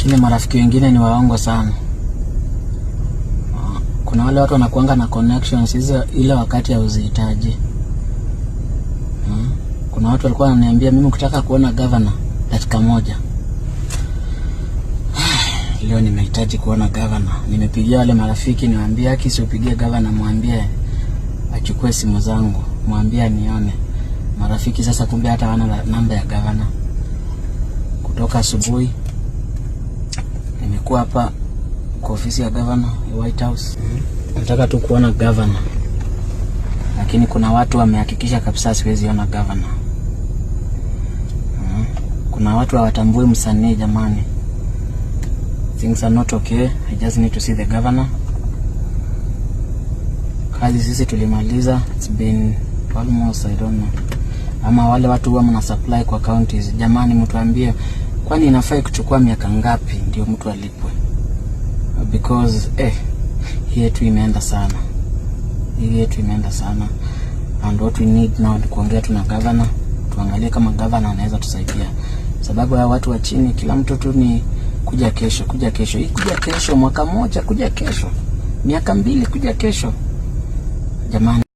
Lakini marafiki wengine ni waongo sana. Kuna wale watu wanakuanga na connections hizo ile wakati ya uzihitaji. Kuna watu walikuwa wananiambia mimi ukitaka kuona governor dakika moja. Leo nimehitaji kuona governor. Nimepigia wale marafiki niwaambia akisi upigie governor mwambie achukue simu zangu, mwambie nione. Marafiki sasa kumbe hata wana namba ya governor. Kutoka asubuhi nimekuwa hapa kwa ofisi ya governor ya White House. Nataka tu kuona governor. Lakini kuna watu wamehakikisha kabisa siwezi ona governor. Kuna watu hawatambui msanii jamani. Things are not okay. I just need to see the governor. Kazi sisi tulimaliza. It's been almost, I don't know. Ama wale watu huwa mna supply kwa counties. Jamani mtuambie kwani inafai kuchukua miaka ngapi ndio mtu alipwe? Because hii yetu imeenda sana. Hii yetu imeenda sana. And what we need now ni kuongea tu na governor. Tuangalie kama governor anaweza tusaidia. Sababu ya watu wa chini kila mtu tu ni kuja kesho, kuja kesho. Hii kuja kesho mwaka moja, kuja kesho. Miaka 2 kuja kesho. Jamani